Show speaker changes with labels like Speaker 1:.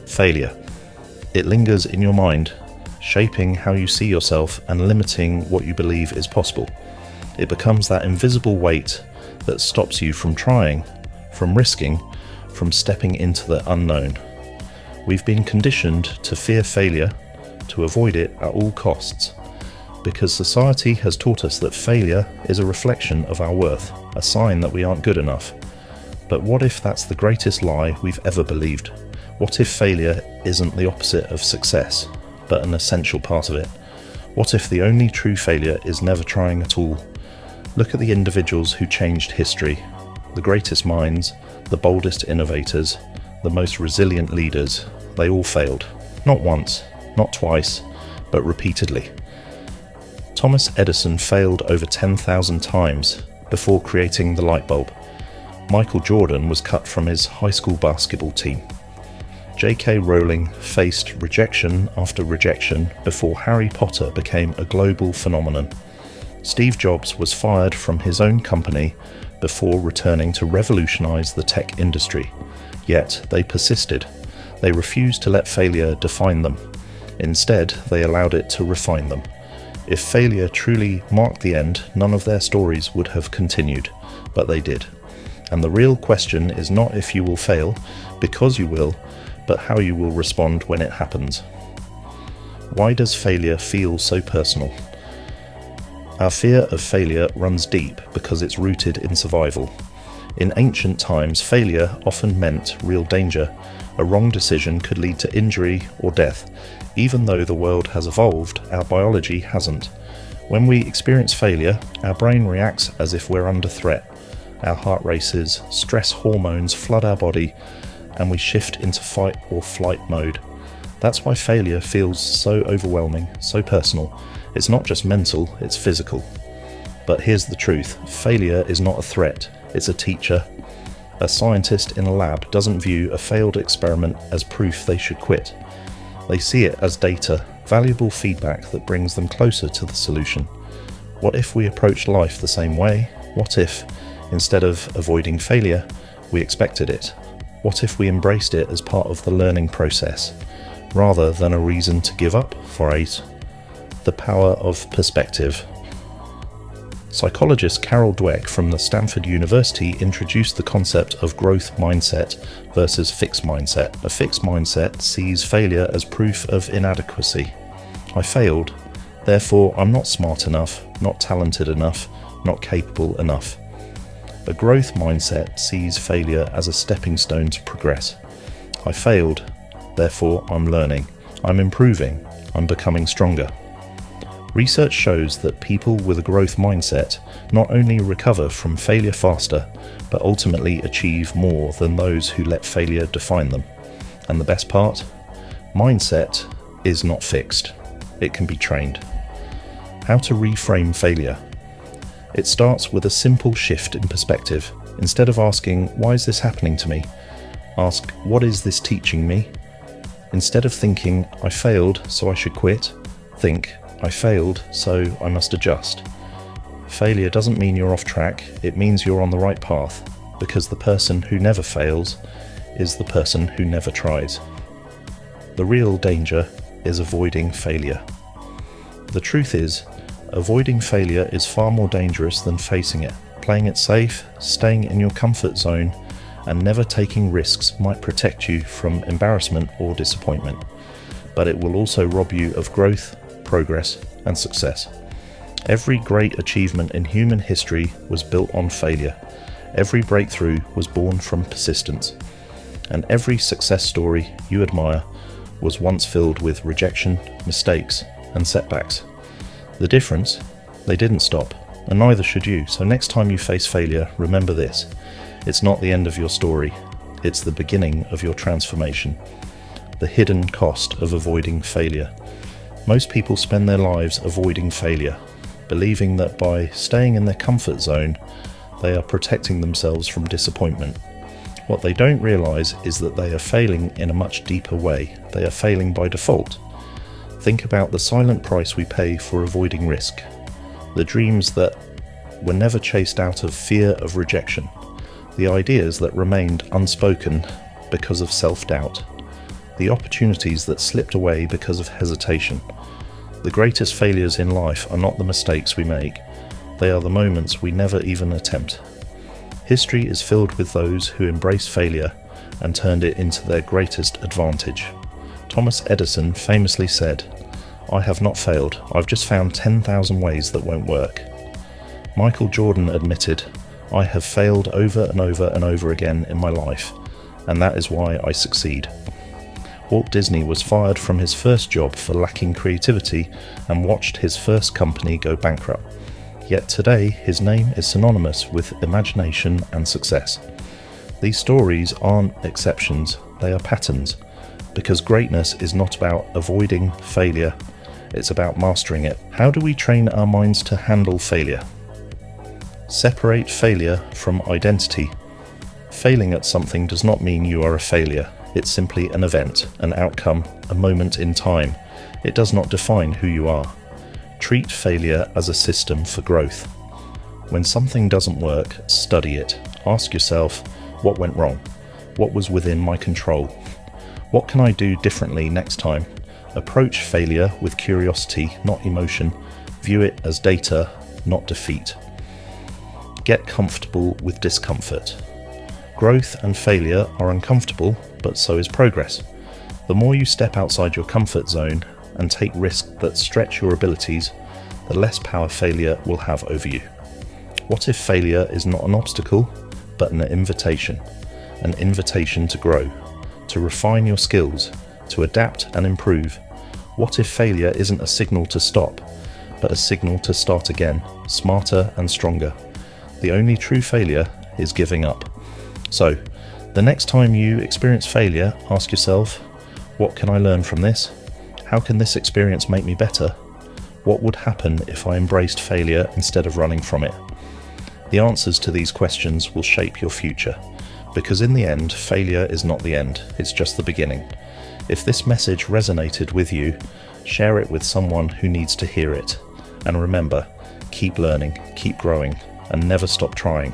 Speaker 1: Failure. It lingers in your mind, shaping how you see yourself and limiting what you believe is possible. It becomes that invisible weight that stops you from trying, from risking, from stepping into the unknown. We've been conditioned to fear failure, to avoid it at all costs, because society has taught us that failure is a reflection of our worth, a sign that we aren't good enough. But what if that's the greatest lie we've ever believed? What if failure isn't the opposite of success, but an essential part of it? What if the only true failure is never trying at all? Look at the individuals who changed history. The greatest minds, the boldest innovators, the most resilient leaders, they all failed. Not once, not twice, but repeatedly. Thomas Edison failed over 10,000 times before creating the light bulb. Michael Jordan was cut from his high school basketball team. J.K. Rowling faced rejection after rejection before Harry Potter became a global phenomenon. Steve Jobs was fired from his own company before returning to revolutionize the tech industry. Yet they persisted. They refused to let failure define them. Instead, they allowed it to refine them. If failure truly marked the end, none of their stories would have continued, but they did. And the real question is not if you will fail, because you will, but how you will respond when it happens. Why does failure feel so personal? Our fear of failure runs deep because it's rooted in survival. In ancient times, failure often meant real danger. A wrong decision could lead to injury or death. Even though the world has evolved, our biology hasn't. When we experience failure, our brain reacts as if we're under threat. Our heart races, stress hormones flood our body, and we shift into fight or flight mode. That's why failure feels so overwhelming, so personal. It's not just mental, it's physical. But here's the truth, failure is not a threat, it's a teacher. A scientist in a lab doesn't view a failed experiment as proof they should quit. They see it as data, valuable feedback that brings them closer to the solution. What if we approached life the same way? What if, instead of avoiding failure, we expected it? What if we embraced it as part of the learning process, rather than a reason to give up for it? The power of perspective. Psychologist Carol Dweck from the Stanford University introduced the concept of growth mindset versus fixed mindset. A fixed mindset sees failure as proof of inadequacy. I failed, therefore I'm not smart enough, not talented enough, not capable enough. A growth mindset sees failure as a stepping stone to progress. I failed, therefore I'm learning, I'm improving, I'm becoming stronger. Research shows that people with a growth mindset not only recover from failure faster, but ultimately achieve more than those who let failure define them. And the best part? Mindset is not fixed. It can be trained. How to reframe failure? It starts with a simple shift in perspective. Instead of asking, why is this happening to me? Ask, what is this teaching me? Instead of thinking, I failed, so I should quit, think, I failed, so I must adjust. Failure doesn't mean you're off track, it means you're on the right path, because the person who never fails is the person who never tries. The real danger is avoiding failure. The truth is, avoiding failure is far more dangerous than facing it. Playing it safe, staying in your comfort zone, and never taking risks might protect you from embarrassment or disappointment, but it will also rob you of growth, progress, and success. Every great achievement in human history was built on failure. Every breakthrough was born from persistence. And every success story you admire was once filled with rejection, mistakes, and setbacks. The difference? They didn't stop, and neither should you. So next time you face failure, remember this. It's not the end of your story. It's the beginning of your transformation. The hidden cost of avoiding failure. Most people spend their lives avoiding failure, believing that by staying in their comfort zone, they are protecting themselves from disappointment. What they don't realize is that they are failing in a much deeper way. They are failing by default. Think about the silent price we pay for avoiding risk. The dreams that were never chased out of fear of rejection. The ideas that remained unspoken because of self-doubt. the opportunities that slipped away because of hesitation. The greatest failures in life are not the mistakes we make, they are the moments we never even attempt. History is filled with those who embraced failure and turned it into their greatest advantage. Thomas Edison famously said, "I have not failed, I've just found 10,000 ways that won't work." Michael Jordan admitted, "I have failed over and over and over again in my life, and that is why I succeed." Walt Disney was fired from his first job for lacking creativity and watched his first company go bankrupt. Yet today, his name is synonymous with imagination and success. These stories aren't exceptions, they are patterns, because greatness is not about avoiding failure, it's about mastering it. How do we train our minds to handle failure? Separate failure from identity. Failing at something does not mean you are a failure. It's simply an event, an outcome, a moment in time. It does not define who you are. Treat failure as a system for growth. When something doesn't work, study it. Ask yourself, what went wrong? What was within my control? What can I do differently next time? Approach failure with curiosity, not emotion. View it as data, not defeat. Get comfortable with discomfort. Growth and failure are uncomfortable, but so is progress. The more you step outside your comfort zone and take risks that stretch your abilities, the less power failure will have over you. What if failure is not an obstacle, but an invitation to grow, to refine your skills, to adapt and improve? What if failure isn't a signal to stop, but a signal to start again, smarter and stronger? The only true failure is giving up. So, the next time you experience failure, ask yourself, what can I learn from this? How can this experience make me better? What would happen if I embraced failure instead of running from it? The answers to these questions will shape your future, because in the end, failure is not the end, it's just the beginning. If this message resonated with you, share it with someone who needs to hear it. And remember, keep learning, keep growing, and never stop trying.